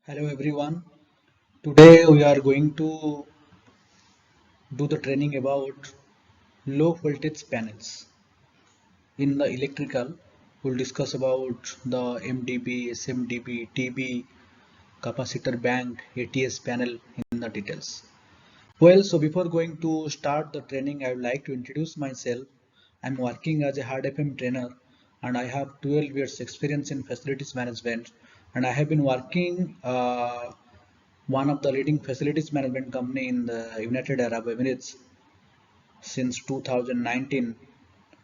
Hello everyone. Today we are going to do the training about low voltage panels. In the electrical, we'll discuss about the MDB, SMDB, TB, capacitor bank, ATS panel in the details. Well, so before going to start the training, I would like to introduce myself. I'm working as a hard FM trainer and I have 12 years experience in facilities management, and I have been working one of the leading facilities management company in the United Arab Emirates since 2019,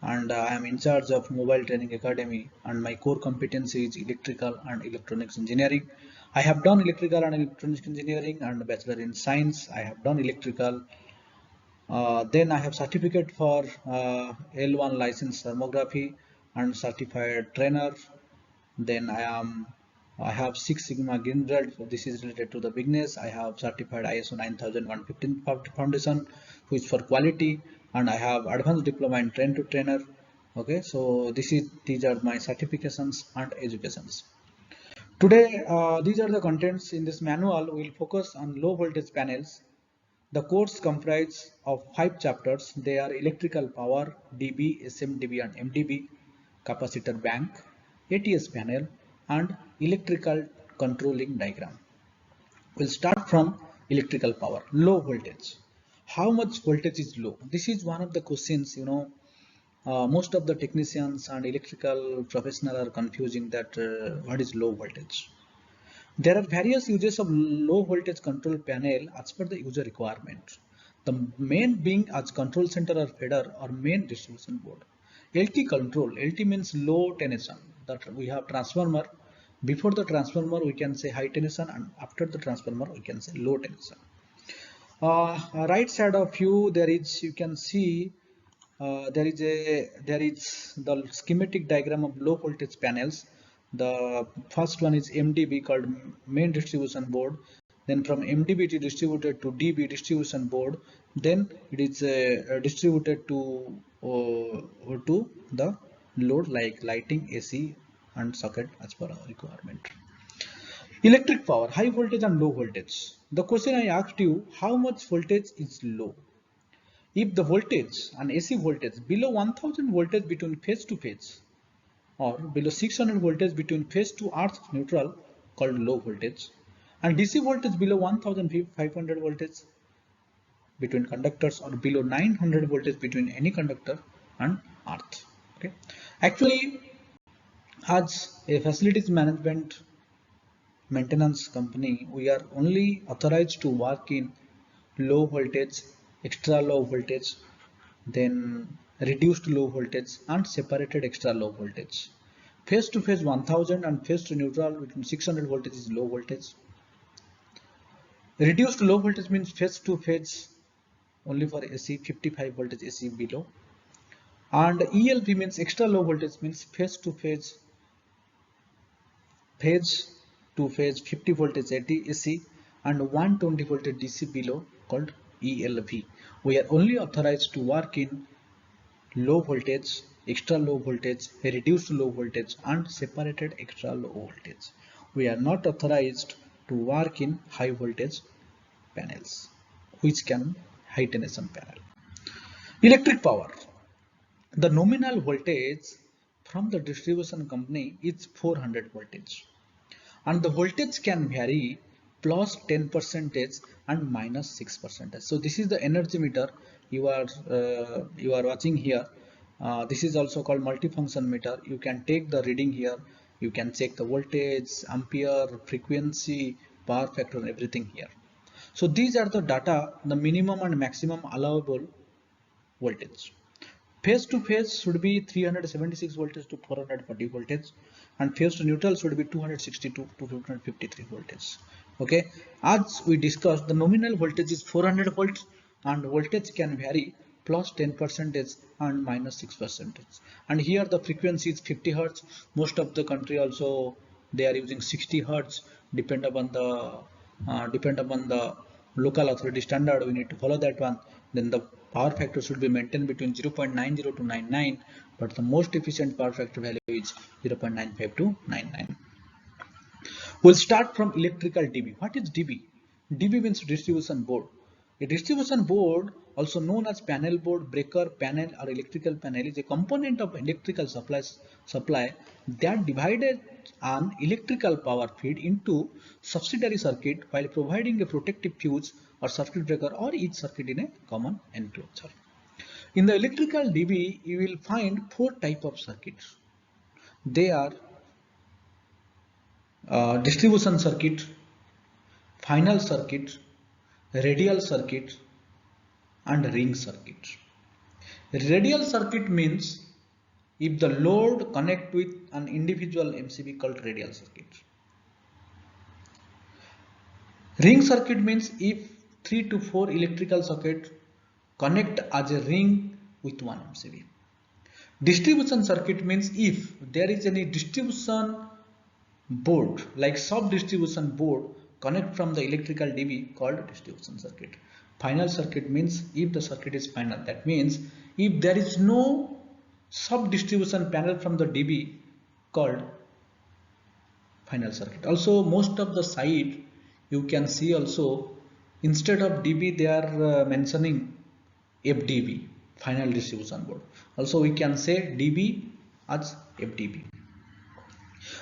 and I am in charge of Mobile Training Academy, and my core competency is electrical and electronics engineering. I have done electrical and electronics engineering and bachelor in science. I have done electrical. Then I have certificate for L1 license thermography and certified trainer. Then I have Six Sigma Green Belt. This is related to the business. I have certified ISO 9115 foundation, which for quality, and I have advanced diploma in train to trainer. Okay, so these are my certifications and educations. Today, these are the contents in this manual. We will focus on low voltage panels. The course comprises of 5 chapters. They are electrical power, DB, SMDB and MDB, capacitor bank, ATS panel, and electrical controlling diagram. We'll start from electrical power, low voltage. How much voltage is low? This is one of the questions, most of the technicians and electrical professionals are confusing that what is low voltage. There are various uses of low voltage control panel as per the user requirement. The main being as control center or feeder or main distribution board. LT control, LT means low tension. That we have transformer. Before the transformer we can say high tension, and after the transformer we can say low tension. Right side of you there is, you can see there is the schematic diagram of low voltage panels. The first one is MDB, called main distribution board. Then from MDB it is distributed to DB, distribution board. Then it is distributed to the load like lighting, AC and socket as per our requirement. Electric power, high voltage and low voltage. The question I asked you, how much voltage is low? If the voltage and AC voltage below 1000 voltage between phase to phase, or below 600 voltage between phase to earth neutral, called low voltage, and DC voltage below 1500 voltage between conductors, or below 900 voltage between any conductor and earth. Okay, actually, as a facilities management maintenance company, we are only authorized to work in low voltage, extra low voltage, then reduced low voltage and separated extra low voltage. Phase to phase 1000 and phase to neutral between 600 voltage is low voltage. Reduced low voltage means phase to phase only for AC, 55 voltage AC below. And ELV means extra low voltage, means phase to phase 50 voltage AC and 120 voltage DC below, called ELV. We are only authorized to work in low voltage, extra low voltage, reduced low voltage and separated extra low voltage. We are not authorized to work in high voltage panels, which can high tension panel. Electric power. The nominal voltage from the distribution company is 400 voltage, and the voltage can vary plus 10% and minus 6%. So this is the energy meter you are watching here. This is also called multifunction meter. You can take the reading here. You can check the voltage, ampere, frequency, power factor, and everything here. So these are the data, the minimum and maximum allowable voltage. Phase to phase should be 376 voltage to 440 voltage, and phase to neutral should be 262 to 253 voltage. Okay, as we discussed, the nominal voltage is 400 volts and voltage can vary plus 10% and minus 6%. And here the frequency is 50 hertz. Most of the country also they are using 60 hertz. Depend upon the local authority standard, we need to follow that one. Then the power factor should be maintained between 0.90 to 99, but the most efficient power factor value is 0.95 to 99. We'll start from electrical DB. What is DB? DB means distribution board. A distribution board, also known as panel board, breaker panel or electrical panel, is a component of electrical supply that divided an electrical power feed into subsidiary circuit while providing a protective fuse or circuit breaker or each circuit in a common enclosure. In the electrical DB, you will find four types of circuits. They are distribution circuit, final circuit, radial circuit, and ring circuit. Radial circuit means if the load connect with an individual MCB called radial circuit. Ring circuit means if 3 to 4 electrical circuits connect as a ring with one MCB. Distribution circuit means if there is any distribution board like sub distribution board connect from the electrical DB called distribution circuit. Final circuit means if the circuit is final, that means if there is no sub distribution panel from the DB called final circuit. Also most of the site you can see also instead of DB they are mentioning FDB, final distribution board. Also we can say DB as FDB.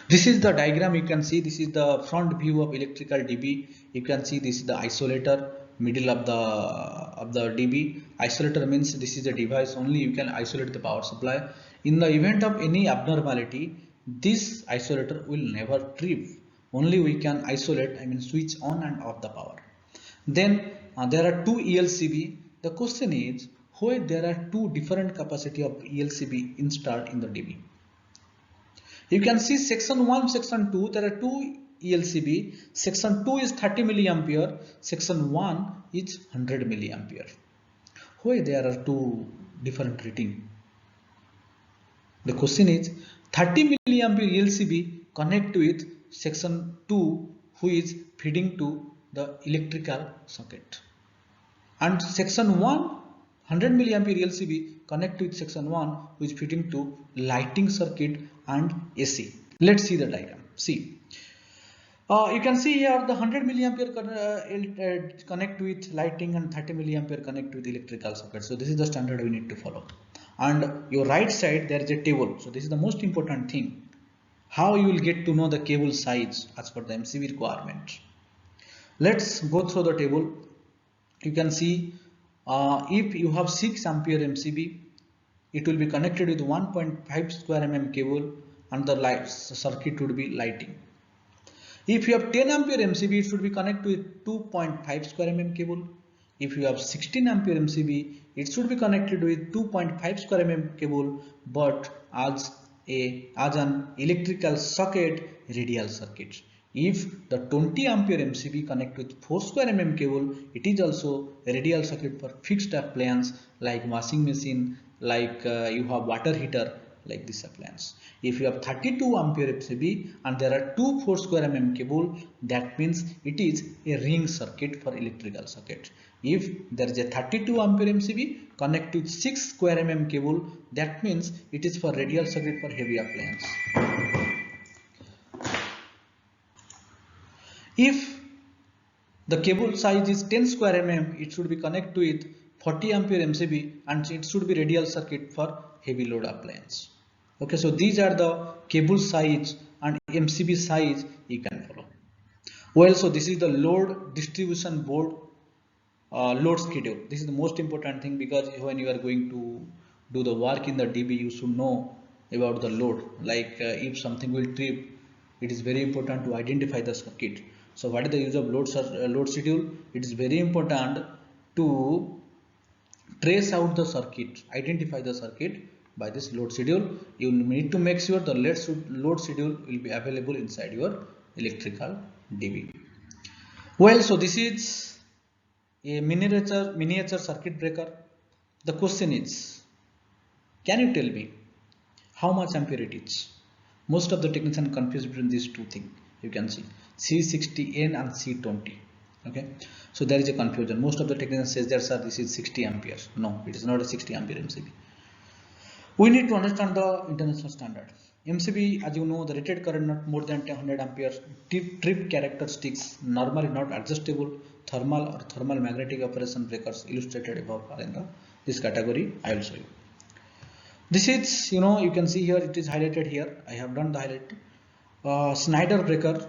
This is the diagram. You can see this is the front view of electrical DB. You can see this is the isolator, middle of the DB. Isolator means this is a device only you can isolate the power supply. In the event of any abnormality, this isolator will never trip. Only we can isolate, I mean switch on and off the power. Then there are two ELCB. The question is why there are two different capacity of ELCB installed in the DB. You can see section 1, section 2, there are two ELCB. Section 2 is 30 milliampere, section 1 is 100 milliampere. Why there are two different rating? The question is 30 milliampere ELCB connect with section 2 who is feeding to the electrical socket. And section 1, 100 milliampere ELCB connect with section 1 who is feeding to lighting circuit and AC. Let's see the diagram. See, you can see here the 100 milliampere connect with lighting and 30 milliampere connect with electrical circuit. So this is the standard we need to follow. And your right side there is a table. So this is the most important thing. How you will get to know the cable size as per the MCB requirement. Let's go through the table. You can see if you have 6 ampere MCB, it will be connected with 1.5 square mm cable and the circuit would be lighting. If you have 10 ampere MCB, it should be connected with 2.5 square mm cable. If you have 16 ampere MCB, it should be connected with 2.5 square mm cable, but as an electrical socket, radial circuit. If the 20 ampere MCB connect with 4 square mm cable, it is also a radial circuit for fixed appliance like washing machine, like you have water heater, like this appliance. If you have 32 ampere MCB and there are 2 4 square mm cable, that means it is a ring circuit for electrical socket. If there is a 32 ampere MCB connect with 6 square mm cable, that means it is for radial circuit for heavy appliance. If the cable size is 10 square mm, it should be connected with 40 ampere MCB and it should be radial circuit for heavy load appliance. Okay, so these are the cable size and MCB size you can follow. Well, so this is the load distribution board load schedule. This is the most important thing because when you are going to do the work in the DB, you should know about the load. Like if something will trip, it is very important to identify the circuit. So what is the use of load schedule? It is very important to trace out the circuit, identify the circuit by this load schedule. You need to make sure the load schedule will be available inside your electrical DB. Well, so this is a miniature circuit breaker. The question is, can you tell me how much ampere it is? Most of the technicians confuse between these two things. You can see C60N and C20. Okay, so there is a confusion. Most of the technicians says that sir, this is 60 amperes. No, it is not a 60 ampere MCB. We need to understand the international standard. MCB, as you know, the rated current not more than 100 amperes. Trip characteristics normally not adjustable. Thermal or thermal magnetic operation breakers illustrated above are in this category. I will show you. This is, you can see here, it is highlighted here. I have done the highlight. Snyder breaker.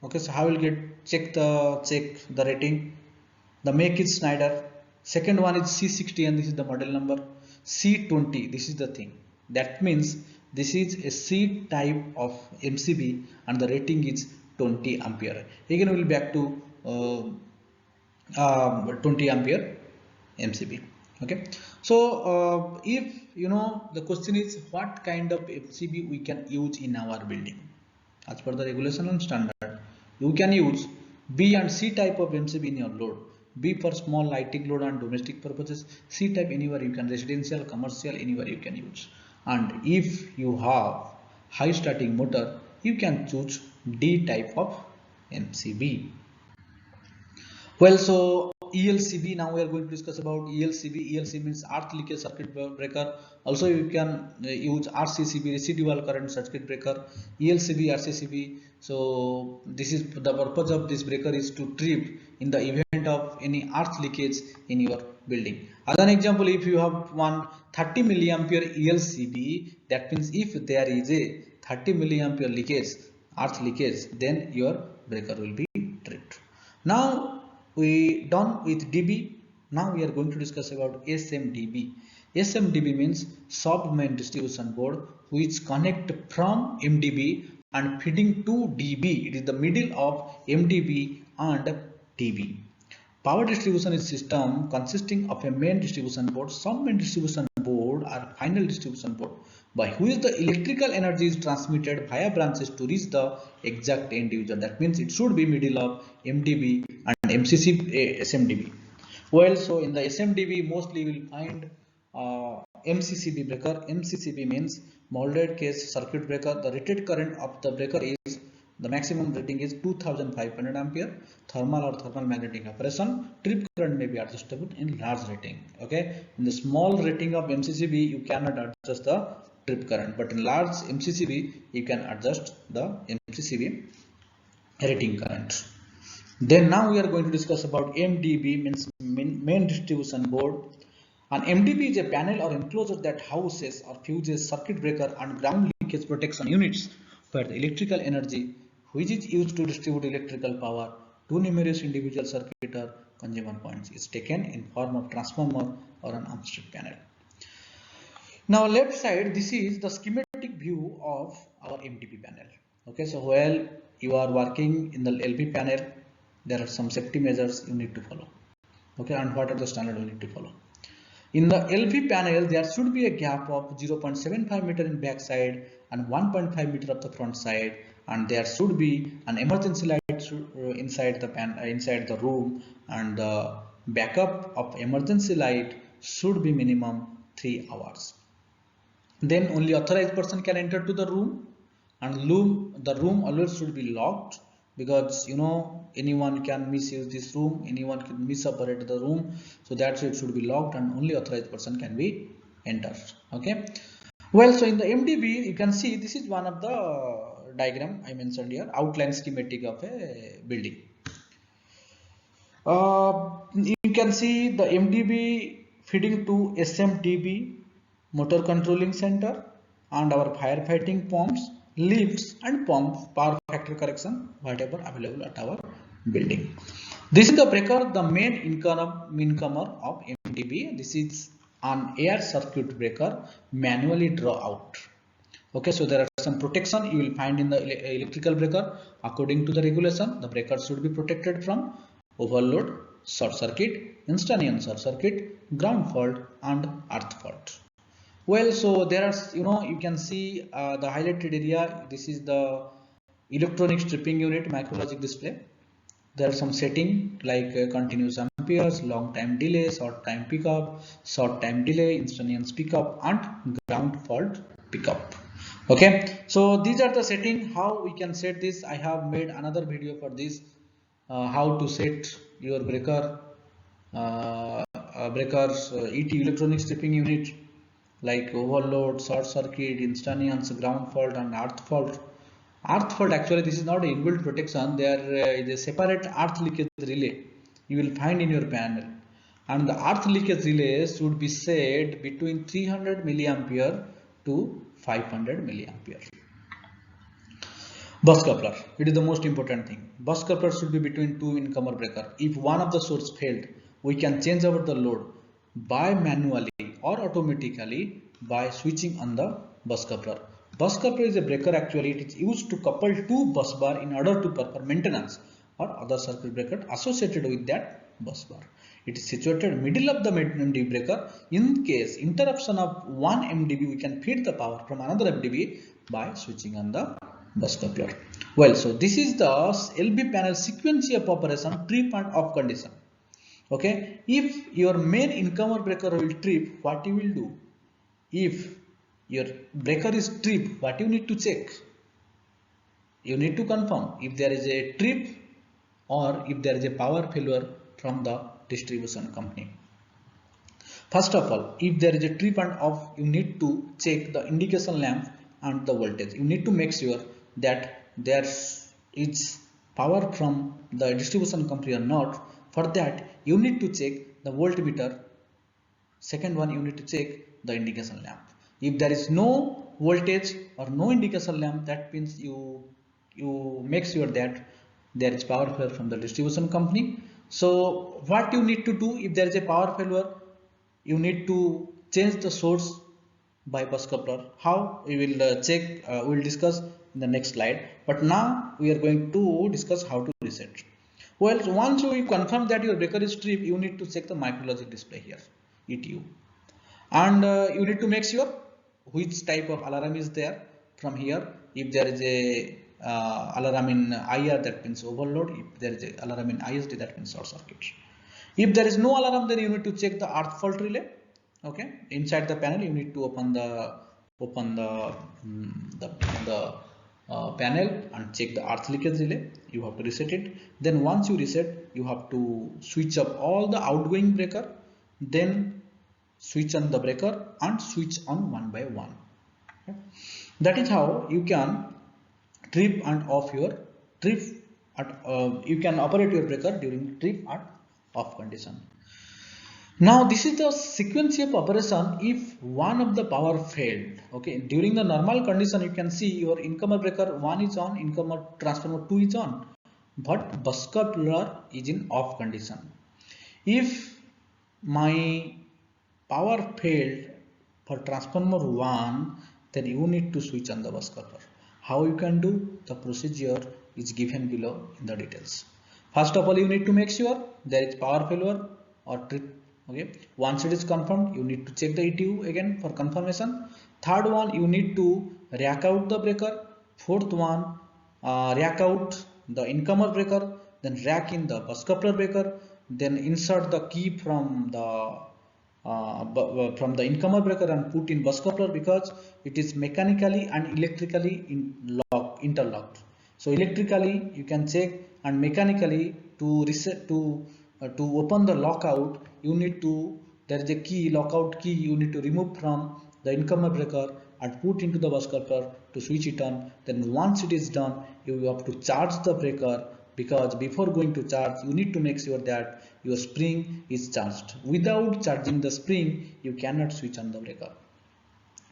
Okay, so how will check the rating. The make is Snyder. Second one is C60 and this is the model number. C20, this is the thing. That means this is a C type of MCB and the rating is 20 ampere. Again we will back to 20 ampere MCB. Okay, so if the question is what kind of MCB we can use in our building as per the regulation and standard, you can use B and C type of MCB in your load. B for small lighting load and domestic purposes, C type anywhere you can, residential, commercial, anywhere you can use. And if you have high static motor, you can choose D type of MCB. Well, so ELCB, now we are going to discuss about ELCB. ELCB means earth leakage circuit breaker. Also you can use RCCB, residual current circuit breaker. ELCB, RCCB. So this is the purpose of this breaker is to trip in the event of any earth leakage in your building. As an example, if you have one 30 milliampere ELCB, that means if there is a 30 milliampere leakage, earth leakage, then your breaker will be tripped. Now we done with DB. Now we are going to discuss about SMDB. SMDB means sub main distribution board, which connect from MDB and feeding to DB. It is the middle of MDB and DB. Power distribution is system consisting of a main distribution board, sub main distribution board or final distribution board, by which the electrical energy is transmitted via branches to reach the exact end user. That means it should be middle of MDB and SMDB. Well, so in the SMDB mostly you will find MCCB breaker. MCCB means molded case circuit breaker. The rated current of the breaker is, the maximum rating is 2500 ampere. Thermal or thermal magnetic operation. Trip current may be adjustable in large rating. Okay, in the small rating of MCCB you cannot adjust the trip current, but in large MCCB you can adjust the MCCB rating current. Then now we are going to discuss about MDB, means main distribution board. An MDB is a panel or enclosure that houses or fuses circuit breaker and ground leakage protection units, where the electrical energy which is used to distribute electrical power to numerous individual circuit or consumer points is taken in form of transformer or an arm strip panel. Now left side, this is the schematic view of our MDB panel. Okay, so while you are working in the LV panel, there are some safety measures you need to follow. Okay, and what are the standard you need to follow? In the LV panel, there should be a gap of 0.75 meter in back side and 1.5 meter of the front side, and there should be an emergency light inside the room, and the backup of emergency light should be minimum 3 hours. Then only authorized person can enter to the room, and the room always should be locked, because anyone can misuse this room, anyone can misoperate the room, so that's why it should be locked and only authorized person can be entered. Okay, well, so in the MDB you can see this is one of the diagram I mentioned here, outline schematic of a building. You can see the MDB feeding to SMDB, motor controlling center, and our firefighting pumps, lifts and pumps, power factor correction, whatever available at our building. This is the breaker, the main incomer of MDB. This is an air circuit breaker, manually draw out. Okay, so there are some protection you will find in the electrical breaker. According to the regulation, the breaker should be protected from overload, short circuit, instantaneous short circuit, ground fault and earth fault. Well, so there are, you can see the highlighted area. This is the electronic stripping unit micrologic display. There are some setting like continuous amperes, long time delay, short time pickup, short time delay, instantaneous pickup and ground fault pickup. Okay, so these are the setting how we can set this. I have made another video for this, how to set your breakers, ET electronic stripping unit. like overload, short circuit, instantaneous ground fault, and earth fault. Earth fault, actually this is not an inbuilt protection. There is a separate earth leakage relay you will find in your panel, and the earth leakage relay should be set between 300 milliampere to 500 milliampere. Bus coupler, it is the most important thing. Bus coupler should be between two incomer breaker. If one of the source failed, we can change over the load by manually or automatically by switching on the bus coupler. Bus coupler is a breaker, actually it is used to couple two bus bar in order to perform maintenance or other circuit breaker associated with that bus bar. It is situated middle of the MDB breaker. In case interruption of one MDB, we can feed the power from another MDB by switching on the bus coupler. Well, so this is the LB panel sequence of operation, trip and off condition. Okay, if your main incomer breaker will trip, what you will do? If your breaker is trip, what you need to check? You need to confirm if there is a trip or if there is a power failure from the distribution company. First of all, if there is a trip and off, you need to check the indication lamp and the voltage. You need to make sure that there is power from the distribution company or not. For that, you need to check the voltmeter. Second one, you need to check the indication lamp. If there is no voltage or no indication lamp, that means you make sure that there is power failure from the distribution company. So what you need to do if there is a power failure, you need to change the source by bus coupler. How we will check, we will discuss in the next slide. But now we are going to discuss how to reset. Well, so once you confirm that your breaker is trip, you need to check the micrologic display here, ETU, and you need to make sure which type of alarm is there from here. If there is a alarm in IR, that means overload. If there is a alarm in ISD, that means short circuit. If there is no alarm, then you need to check the earth fault relay. Okay, inside the panel you need to open the panel and check the earth leakage relay. You have to reset it. Then once you reset, you have to switch up all the outgoing breaker, then switch on the breaker and switch on one by one. Okay. That is how you can trip and off your trip at you can operate your breaker during trip and off condition. Now this is the sequence of operation if one of the power failed. Okay, during the normal condition you can see your incomer breaker 1 is on, incomer transformer 2 is on, but bus coupler is in off condition. If my power failed for transformer 1, then you need to switch on the bus coupler. How you can do? The procedure is given below in the details. First of all, you need to make sure there is power failure or trip. Okay, once it is confirmed, you need to check the ETU again for confirmation. Third one, you need to rack out the breaker. Fourth one, rack out the incomer breaker, then rack in the bus coupler breaker, then insert the key from the incomer breaker and put in bus coupler, because it is mechanically and electrically interlocked. So electrically you can check, and mechanically to reset to open the lockout, you need to, there is a key, lockout key, you need to remove from the incomer breaker and put into the bus coupler to switch it on. Then once it is done, you have to charge the breaker, because before going to charge you need to make sure that your spring is charged. Without charging the spring, you cannot switch on the breaker.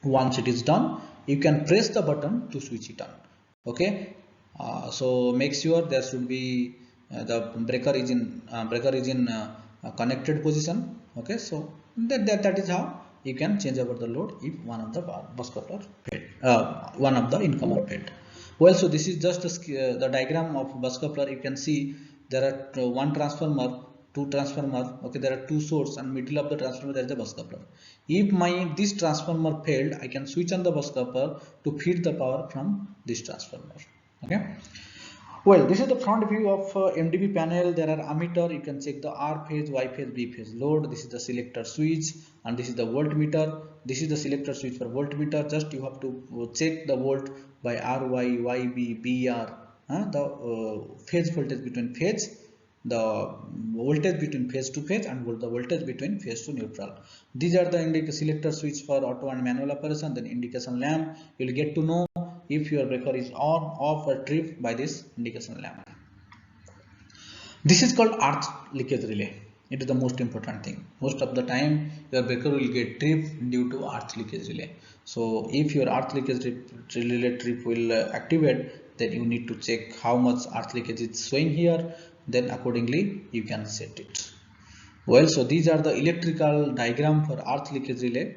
Once it is done, you can press the button to switch it on. Okay, so make sure there should be the breaker is in connected position. Okay, so that is how you can change over the load if one of the bus coupler failed, one of the incomer failed. Well, so this is just the diagram of bus coupler. You can see there are one transformer, two transformer. Okay, there are two source, and middle of the transformer there is a bus coupler. If this transformer failed, I can switch on the bus coupler to feed the power from this transformer. Okay. Well, this is the front view of MDB panel. There are ammeter. You can check the R phase, Y phase, B phase load. This is the selector switch, and this is the voltmeter. This is the selector switch for voltmeter. Just you have to check the volt by RY, YB, BR, the phase voltage between phase, the voltage between phase to phase and the voltage between phase to neutral. These are the selector switch for auto and manual operation. Then indication lamp, you will get to know if your breaker is on, off or trip by this indication lamp. This is called earth leakage relay. It is the most important thing. Most of the time your breaker will get tripped due to earth leakage relay. So if your earth leakage relay trip will activate, then you need to check how much earth leakage is showing here. Then accordingly you can set it. Well, so these are the electrical diagram for earth leakage relay.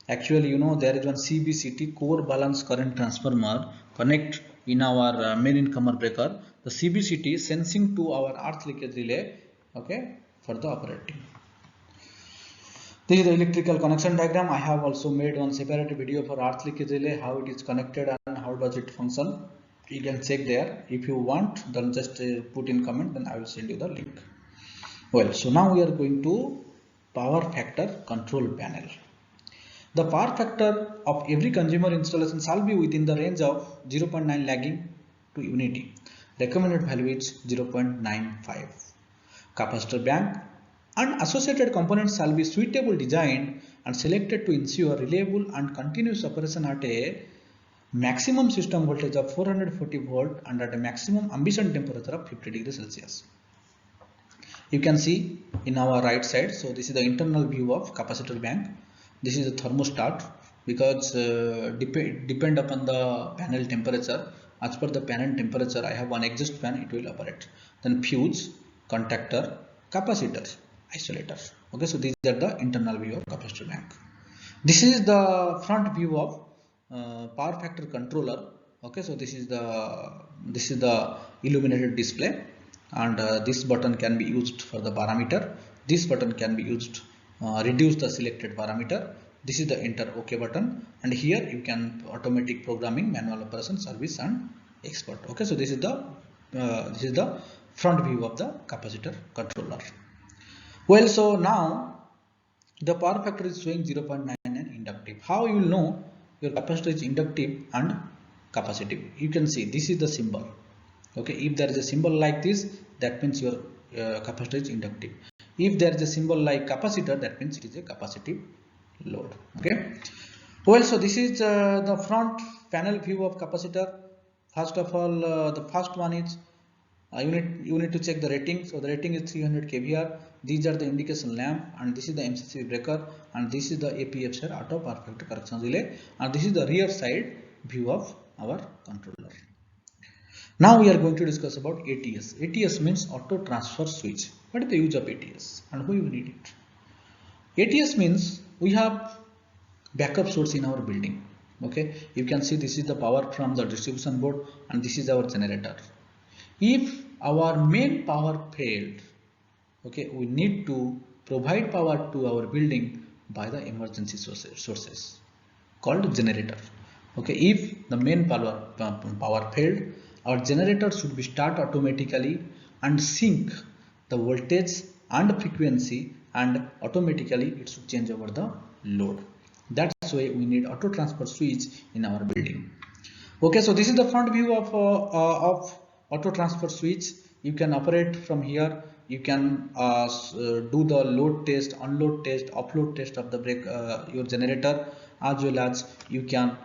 Actually, you know, there is one CBCT, core balance current transformer, connect in our main incomer breaker. The CBCT sensing to our earth leakage relay, okay, for the operating. This is the electrical connection diagram. I have also made one separate video for earth leakage relay, how it is connected and how does it function. You can check there. If you want, then just put in comment, then I will send you the link. Well, so now we are going to power factor control panel. The power factor of every consumer installation shall be within the range of 0.9 lagging to unity. Recommended value is 0.95. Capacitor bank and associated components shall be suitably designed and selected to ensure reliable and continuous operation at a maximum system voltage of 440 volt and at a maximum ambient temperature of 50 degrees Celsius. You can see in our right side. So this is the internal view of capacitor bank. This is the thermostat, because depend upon the panel temperature. As per the panel temperature, I have one exhaust fan, it will operate. Then fuse, contactor, capacitor, isolator. Okay, so these are the internal view of capacitor bank. This is the front view of power factor controller. Okay, so this is the illuminated display, and this button can be used for the parameter. This button can be used reduce the selected parameter. This is the enter OK button, and here you can automatic programming, manual operation, service and export. Okay, so this is the front view of the capacitor controller. Well, so now the power factor is showing 0.99 inductive. How you will know your capacitor is inductive and capacitive? You can see this is the symbol. Okay, if there is a symbol like this, that means your capacitor is inductive. If there is a symbol like capacitor, that means it is a capacitive load. Okay. Well, so this is the front panel view of capacitor. First of all, the first one is you need to check the rating. So the rating is 300 kVAr. These are the indication lamp, and this is the MCC breaker, and this is the APFR auto power factor correction relay, and this is the rear side view of our controller. Now we are going to discuss about ATS. ATS means auto transfer switch. What is the use of ATS and why we need it? ATS means we have backup source in our building. Okay, you can see this is the power from the distribution board, and this is our generator. If our main power failed, okay, we need to provide power to our building by the emergency sources called generator. Okay, if the main power failed, our generator should be start automatically and sync the voltage and frequency, and automatically it should change over the load. That's why we need auto transfer switch in our building. Okay, so this is the front view of auto transfer switch. You can operate from here. You can do the load test, unload test, offload test of the your generator, as well as you can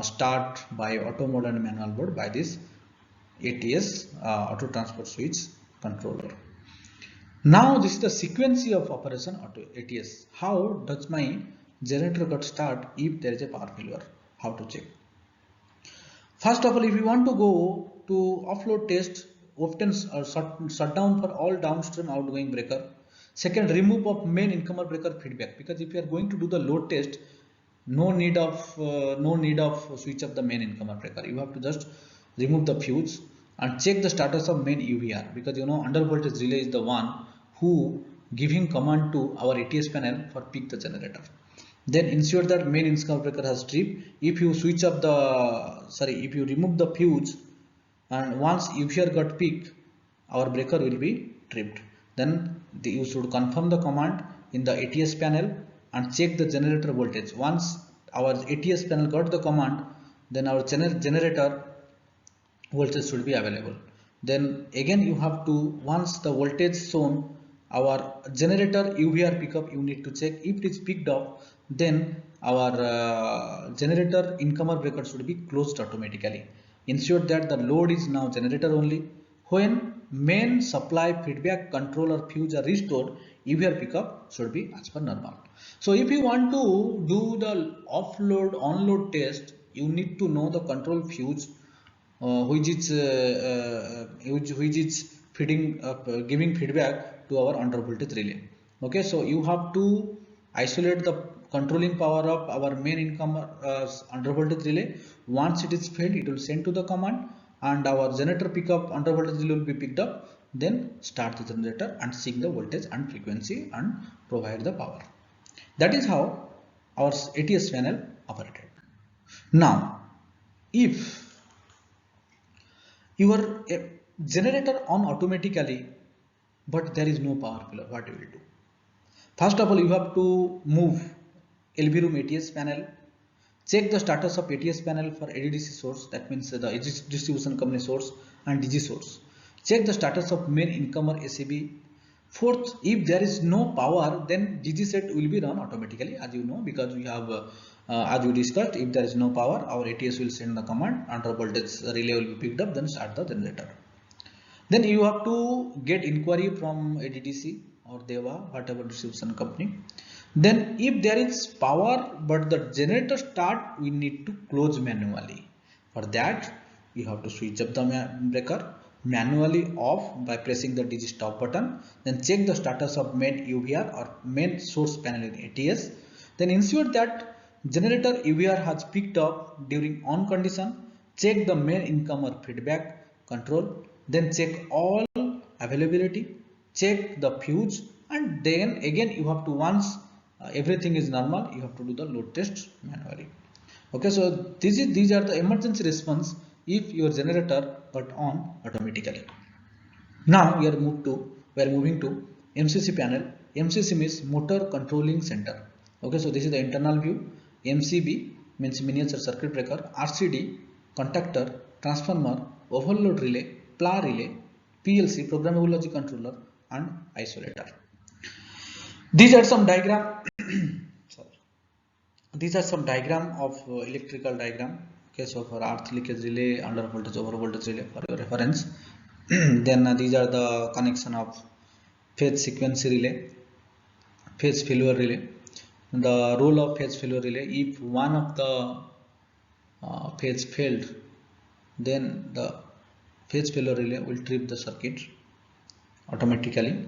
start by auto mode and manual mode by this ATS auto transfer switch controller. Now this is the sequence of operation auto ATS. How does my generator got start if there is a power failure? How to check? First of all, if you want to go to offload test, often shut down for all downstream outgoing breaker. Second, remove of main incomer breaker feedback, because if you are going to do the load test, no need of switch of the main incomer breaker. You have to just remove the fuse and check the status of main UVR, because you know under voltage relay is the one who giving command to our ATS panel for peak the generator. Then ensure that main incomer breaker has trip. If you switch up if you remove the fuse, and once UVR got peak, our breaker will be tripped. Then you should confirm the command in the ATS panel and check the generator voltage. Once our ATS panel got the command, then our generator voltage should be available. Then again you have to, once the voltage shown, our generator UVR pickup you need to check. If it is picked up, then our generator incomer breaker should be closed automatically. Ensure that the load is now generator only. When main supply feedback controller fuse are restored, UVR pickup should be as per normal. So if you want to do the offload onload test, you need to know the control fuse which is feeding giving feedback to our under voltage relay. Okay, so you have to isolate the controlling power of our main income under voltage relay. Once it is fed, it will send to the command, and our generator pickup under voltage relay will be picked up. Then start the generator and seek the voltage and frequency and provide the power. That is how our ATS panel operated. Now if your generator on automatically but there is no power pillar, what you will do? First of all, you have to move LV room ATS panel, check the status of ATS panel for ADDC source, that means the distribution company source and DG source. Check the status of main incomer SAB. Fourth, if there is no power, then DG set will be run automatically, as you know, because we have as we discussed, if there is no power, our ATS will send the command, under voltage relay will be picked up, then start the generator. Then you have to get inquiry from ADDC or DEVA, whatever distribution company. Then if there is power but the generator start, we need to close manually. For that, you have to switch up the breaker manually off by pressing the DG stop button. Then check the status of main UVR or main source panel in ATS. Then ensure that generator UVR has picked up during on condition. Check the main incomer feedback control. Then check all availability. Check the fuse, and then again you have to, once everything is normal, you have to do the load test manually. Okay, so these are the emergency response if your generator got on automatically. Now we are moving to MCC panel. MCC means motor controlling center. Okay, so this is the internal view. MCB means miniature circuit breaker. RCD contactor, transformer, overload relay, PLA relay, PLC programmable logic controller, and isolator. These are some diagram. Sorry. These are some diagram of electrical diagram. Okay, so for earth leakage relay, under voltage, over voltage relay, for your reference. Then these are the connection of phase sequence relay, phase failure relay. The role of phase failure relay: if one of the phase failed, then the phase failure relay will trip the circuit automatically.